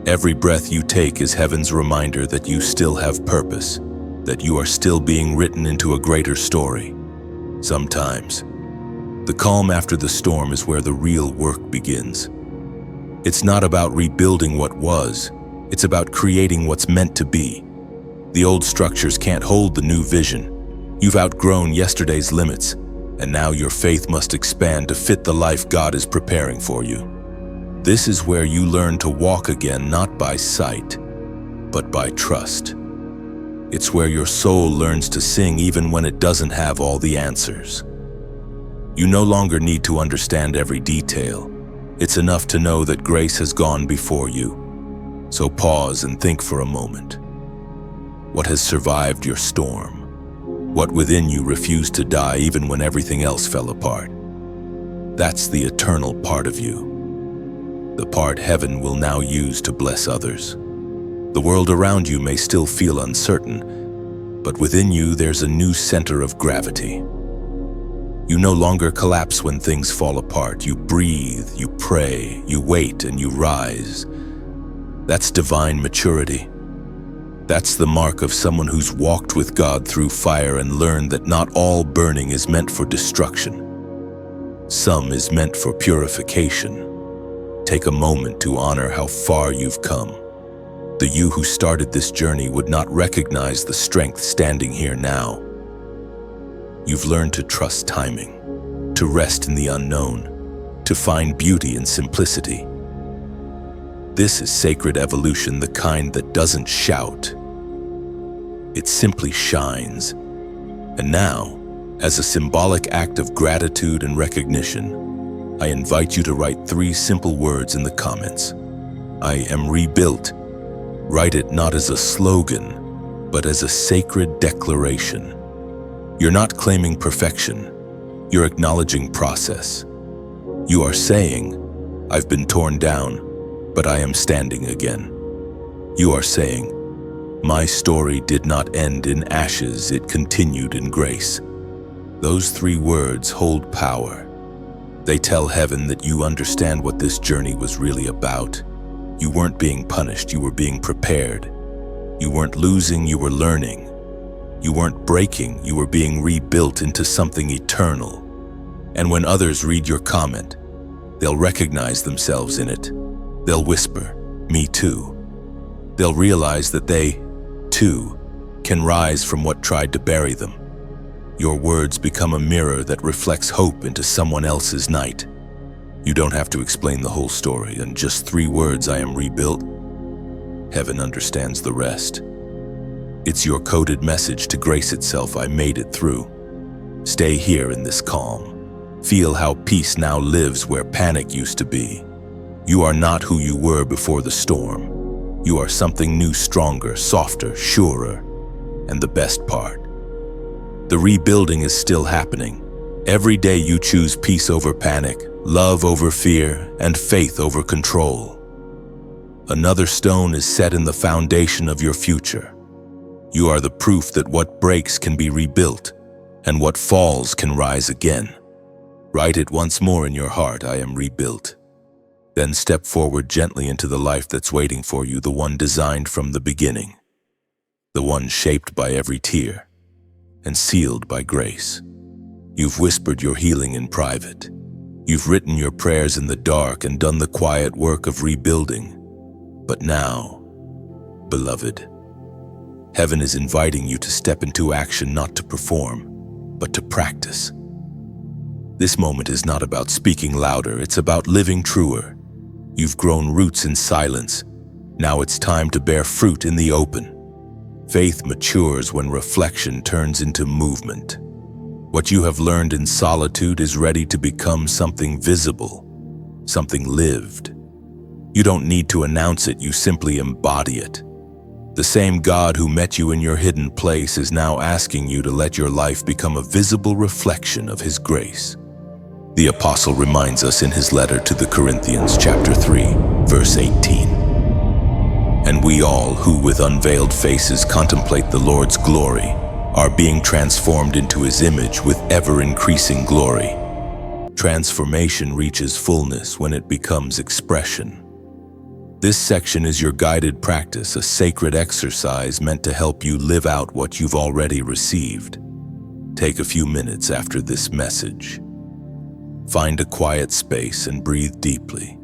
Every breath you take is heaven's reminder that you still have purpose, that you are still being written into a greater story. Sometimes, the calm after the storm is where the real work begins. It's not about rebuilding what was, it's about creating what's meant to be. The old structures can't hold the new vision. You've outgrown yesterday's limits, and now your faith must expand to fit the life God is preparing for you. This is where you learn to walk again, not by sight, but by trust. It's where your soul learns to sing even when it doesn't have all the answers. You no longer need to understand every detail. It's enough to know that grace has gone before you. So pause and think for a moment. What has survived your storm? What within you refused to die even when everything else fell apart? That's the eternal part of you. The part heaven will now use to bless others. The world around you may still feel uncertain, but within you there's a new center of gravity. You no longer collapse when things fall apart. You breathe, you pray, you wait, and you rise. That's divine maturity. That's the mark of someone who's walked with God through fire and learned that not all burning is meant for destruction. Some is meant for purification. Take a moment to honor how far you've come. The you who started this journey would not recognize the strength standing here now. You've learned to trust timing, to rest in the unknown, to find beauty in simplicity. This is sacred evolution, the kind that doesn't shout. It simply shines. And now, as a symbolic act of gratitude and recognition, I invite you to write 3 simple words in the comments. I am rebuilt. Write it not as a slogan, but as a sacred declaration. You're not claiming perfection. You're acknowledging process. You are saying, I've been torn down, but I am standing again. You are saying, my story did not end in ashes, it continued in grace. Those 3 words hold power. They tell heaven that you understand what this journey was really about. You weren't being punished, you were being prepared. You weren't losing, you were learning. You weren't breaking, you were being rebuilt into something eternal. And when others read your comment, they'll recognize themselves in it. They'll whisper, me too. They'll realize that they, too, can rise from what tried to bury them. Your words become a mirror that reflects hope into someone else's night. You don't have to explain the whole story. In just 3 words, I am rebuilt. Heaven understands the rest. It's your coded message to grace itself. I made it through. Stay here in this calm. Feel how peace now lives where panic used to be. You are not who you were before the storm. You are something new, stronger, softer, surer. And the best part, the rebuilding is still happening. Every day you choose peace over panic, love over fear, and faith over control. Another stone is set in the foundation of your future. You are the proof that what breaks can be rebuilt, and what falls can rise again. Write it once more in your heart, I am rebuilt. Then step forward gently into the life that's waiting for you, the one designed from the beginning, the one shaped by every tear and sealed by grace. You've whispered your healing in private. You've written your prayers in the dark and done the quiet work of rebuilding. But now, beloved, heaven is inviting you to step into action, not to perform, but to practice. This moment is not about speaking louder, it's about living truer. You've grown roots in silence. Now it's time to bear fruit in the open. Faith matures when reflection turns into movement. What you have learned in solitude is ready to become something visible, something lived. You don't need to announce it, you simply embody it. The same God who met you in your hidden place is now asking you to let your life become a visible reflection of His grace. The apostle reminds us in his letter to the Corinthians, chapter 3, verse 18. And we all who with unveiled faces contemplate the Lord's glory are being transformed into His image with ever-increasing glory. Transformation reaches fullness when it becomes expression. This section is your guided practice, a sacred exercise meant to help you live out what you've already received. Take a few minutes after this message. Find a quiet space and breathe deeply.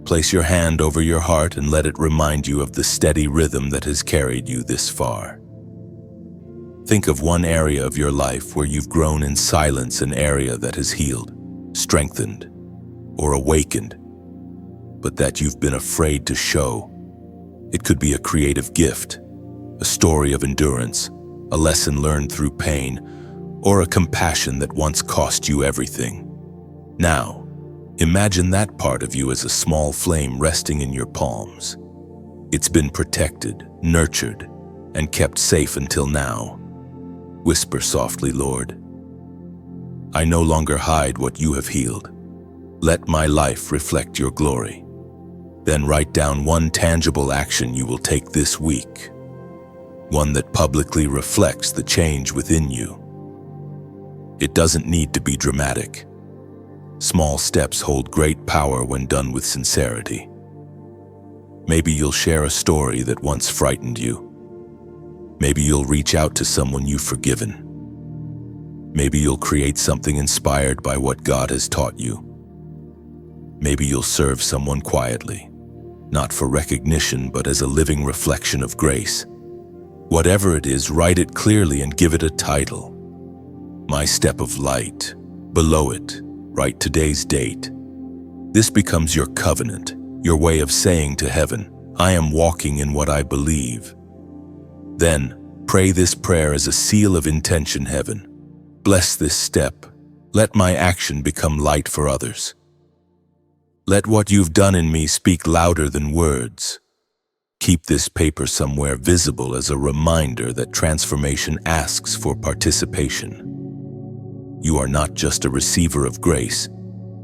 Place your hand over your heart and let it remind you of the steady rhythm that has carried you this far. Think of one area of your life where you've grown in silence, an area that has healed, strengthened, or awakened, but that you've been afraid to show. It could be a creative gift, a story of endurance, a lesson learned through pain, or a compassion that once cost you everything. Now, imagine that part of you as a small flame resting in your palms. It's been protected, nurtured, and kept safe until now. Whisper softly, Lord, I no longer hide what you have healed. Let my life reflect your glory. Then write down one tangible action you will take this week, one that publicly reflects the change within you. It doesn't need to be dramatic. Small steps hold great power when done with sincerity. Maybe you'll share a story that once frightened you. Maybe you'll reach out to someone you've forgiven. Maybe you'll create something inspired by what God has taught you. Maybe you'll serve someone quietly, not for recognition, but as a living reflection of grace. Whatever it is, write it clearly and give it a title. My step of light. Below it, write today's date. This becomes your covenant, your way of saying to heaven, I am walking in what I believe. Then, Pray this prayer as a seal of intention, Heaven. Bless this step. Let my action become light for others. Let what you've done in me speak louder than words. Keep this paper somewhere visible as a reminder that transformation asks for participation. You are not just a receiver of grace,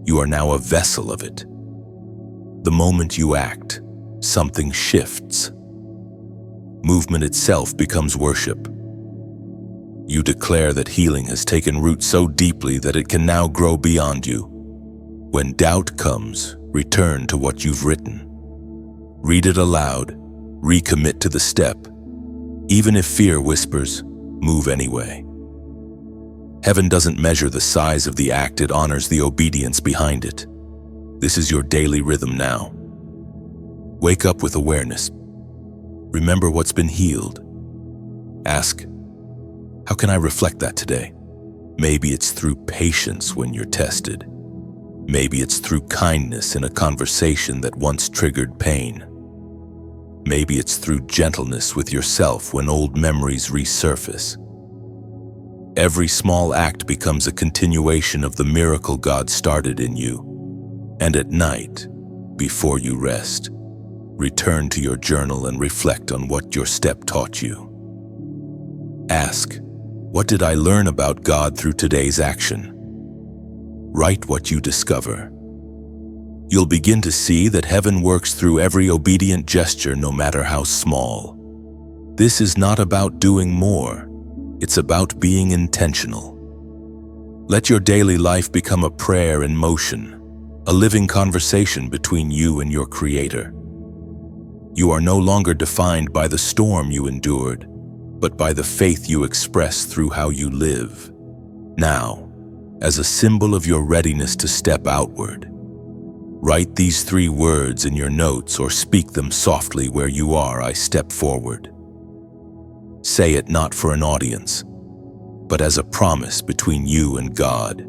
you are now a vessel of it. The moment you act, something shifts. Movement itself becomes worship. You declare that healing has taken root so deeply that it can now grow beyond you. When doubt comes, return to what you've written. Read it aloud, recommit to the step. Even if fear whispers, move anyway. Heaven doesn't measure the size of the act, it honors the obedience behind it. This is your daily rhythm now. Wake up with awareness. Remember what's been healed. Ask, how can I reflect that today? Maybe it's through patience when you're tested. Maybe it's through kindness in a conversation that once triggered pain. Maybe it's through gentleness with yourself when old memories resurface. Every small act becomes a continuation of the miracle God started in you. And at night, before you rest, return to your journal and reflect on what your step taught you. Ask, what did I learn about God through today's action? Write what you discover. You'll begin to see that heaven works through every obedient gesture, no matter how small. This is not about doing more. It's about being intentional. Let your daily life become a prayer in motion, a living conversation between you and your Creator. You are no longer defined by the storm you endured, but by the faith you express through how you live. Now, as a symbol of your readiness to step outward, write these 3 words in your notes or speak them softly where you are. I step forward. Say it not for an audience, but as a promise between you and God.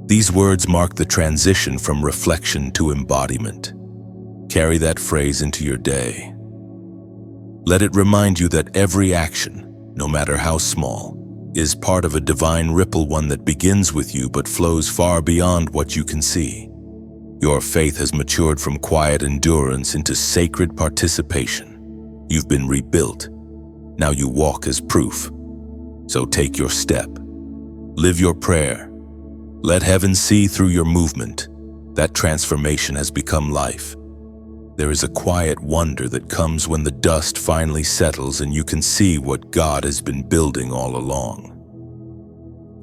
These words mark the transition from reflection to embodiment. Carry that phrase into your day. Let it remind you that every action, no matter how small, is part of a divine ripple, one that begins with you but flows far beyond what you can see. Your faith has matured from quiet endurance into sacred participation. You've been rebuilt. Now you walk as proof. So take your step. Live your prayer. Let heaven see through your movement. That transformation has become life. There is a quiet wonder that comes when the dust finally settles and you can see what God has been building all along.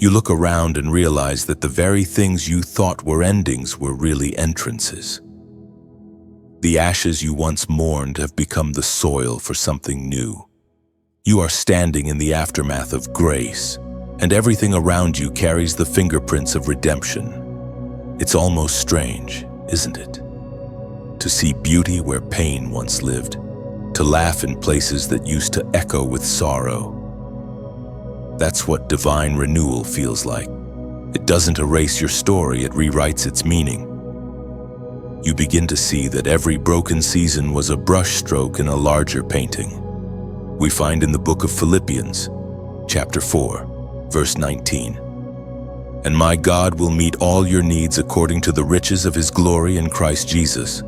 You look around and realize that the very things you thought were endings were really entrances. The ashes you once mourned have become the soil for something new. You are standing in the aftermath of grace, and everything around you carries the fingerprints of redemption. It's almost strange, isn't it? To see beauty where pain once lived, to laugh in places that used to echo with sorrow. That's what divine renewal feels like. It doesn't erase your story, it rewrites its meaning. You begin to see that every broken season was a brushstroke in a larger painting. We find in the book of Philippians, chapter 4, verse 19, "And my God will meet all your needs according to the riches of His glory in Christ Jesus."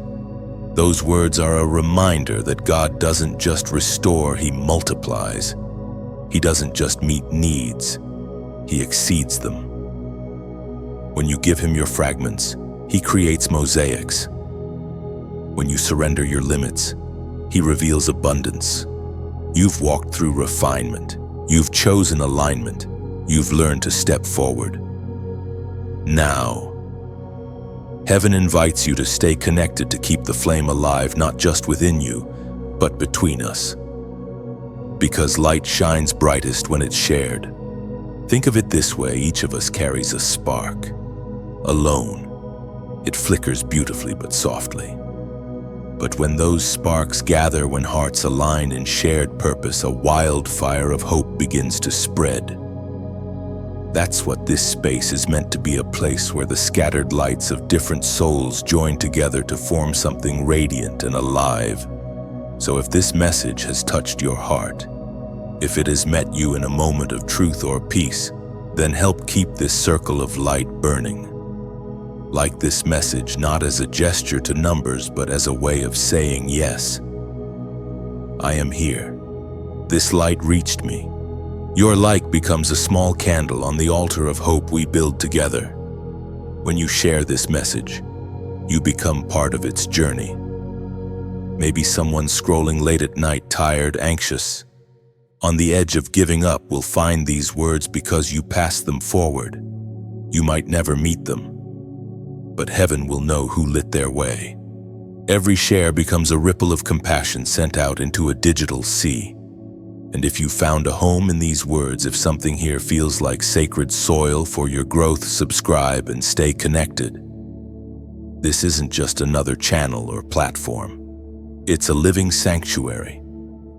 Those words are a reminder that God doesn't just restore, He multiplies. He doesn't just meet needs, He exceeds them. When you give Him your fragments, He creates mosaics. When you surrender your limits, He reveals abundance. You've walked through refinement. You've chosen alignment. You've learned to step forward. Now, heaven invites you to stay connected, to keep the flame alive, not just within you, but between us. Because light shines brightest when it's shared. Think of it this way, each of us carries a spark. Alone, it flickers beautifully but softly. But when those sparks gather, when hearts align in shared purpose, a wildfire of hope begins to spread. That's what this space is meant to be, a place where the scattered lights of different souls join together to form something radiant and alive. So if this message has touched your heart, If it has met you in a moment of truth or peace, then help keep this circle of light burning. Like this message not as a gesture to numbers, but as a way of saying yes. I am here. This light reached me. Your light becomes a small candle on the altar of hope we build together. When you share this message, you become part of its journey. Maybe someone scrolling late at night, tired, anxious, on the edge of giving up will find these words because you pass them forward. You might never meet them, but heaven will know who lit their way. Every share becomes a ripple of compassion sent out into a digital sea. And if you found a home in these words, if something here feels like sacred soil for your growth, subscribe and stay connected. This isn't just another channel or platform. It's a living sanctuary,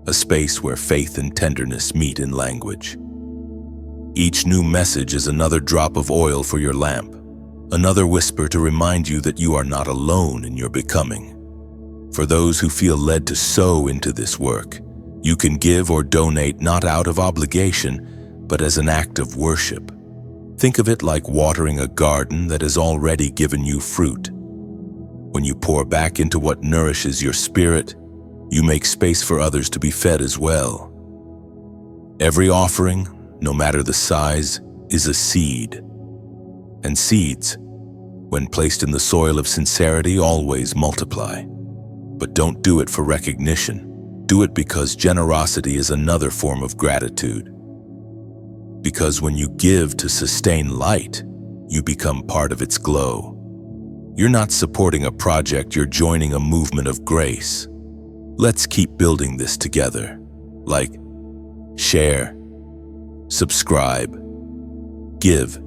a space where faith and tenderness meet in language. Each new message is another drop of oil for your lamp, another whisper to remind you that you are not alone in your becoming. For those who feel led to sow into this work, you can give or donate not out of obligation, but as an act of worship. Think of it like watering a garden that has already given you fruit. When you pour back into what nourishes your spirit, you make space for others to be fed as well. Every offering, no matter the size, is a seed. And seeds, when placed in the soil of sincerity, always multiply. But don't do it for recognition. Do it because generosity is another form of gratitude. Because when you give to sustain light, you become part of its glow. You're not supporting a project, you're joining a movement of grace. Let's keep building this together. Like, share, subscribe, give,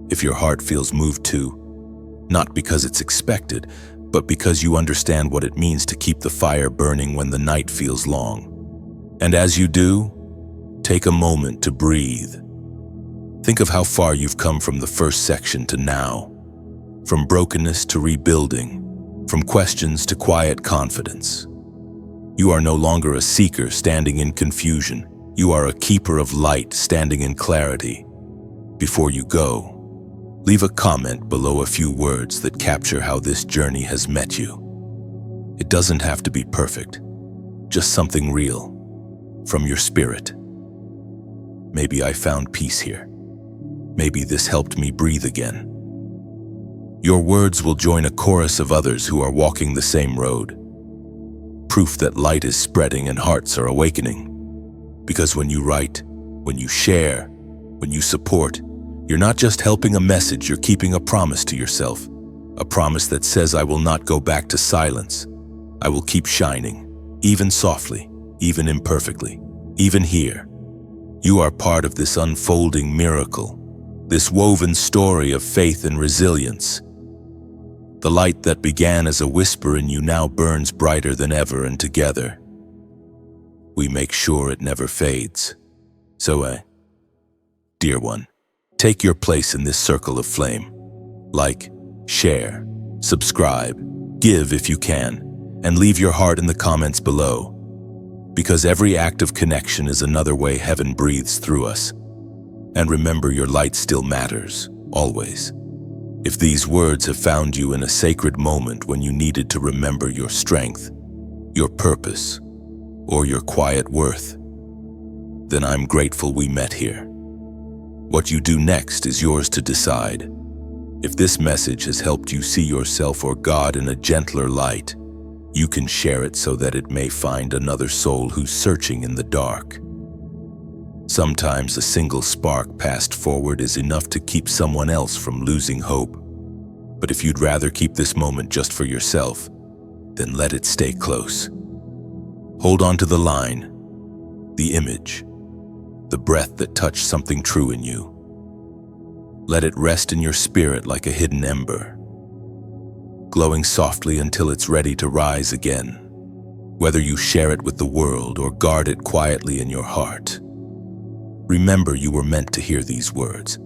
if your heart feels moved to, not because it's expected, but because you understand what it means to keep the fire burning when the night feels long. And as you do, take a moment to breathe. Think of how far you've come from the first section to now, from brokenness to rebuilding, from questions to quiet confidence. You are no longer a seeker standing in confusion. You are a keeper of light standing in clarity. Before you go, leave a comment below, a few words that capture how this journey has met you. It doesn't have to be perfect, just something real, from your spirit. Maybe I found peace here. Maybe this helped me breathe again. Your words will join a chorus of others who are walking the same road. Proof that light is spreading and hearts are awakening. Because when you write, when you share, when you support, you're not just helping a message, you're keeping a promise to yourself. A promise that says, I will not go back to silence. I will keep shining, even softly, even imperfectly, even here. You are part of this unfolding miracle, this woven story of faith and resilience. The light that began as a whisper in you now burns brighter than ever, and together, we make sure it never fades. So, dear one, take your place in this circle of flame. Like, share, subscribe, give if you can, and leave your heart in the comments below. Because every act of connection is another way heaven breathes through us. And remember, your light still matters, always. If these words have found you in a sacred moment when you needed to remember your strength, your purpose, or your quiet worth, then I'm grateful we met here. What you do next is yours to decide. If this message has helped you see yourself or God in a gentler light, you can share it so that it may find another soul who's searching in the dark. Sometimes a single spark passed forward is enough to keep someone else from losing hope. But if you'd rather keep this moment just for yourself, then let it stay close. Hold on to the line, the image, the breath that touched something true in you. Let it rest in your spirit like a hidden ember, glowing softly until it's ready to rise again. Whether you share it with the world or guard it quietly in your heart, remember you were meant to hear these words.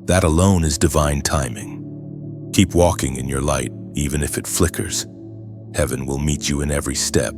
That alone is divine timing. Keep walking in your light, even if it flickers. Heaven will meet you in every step.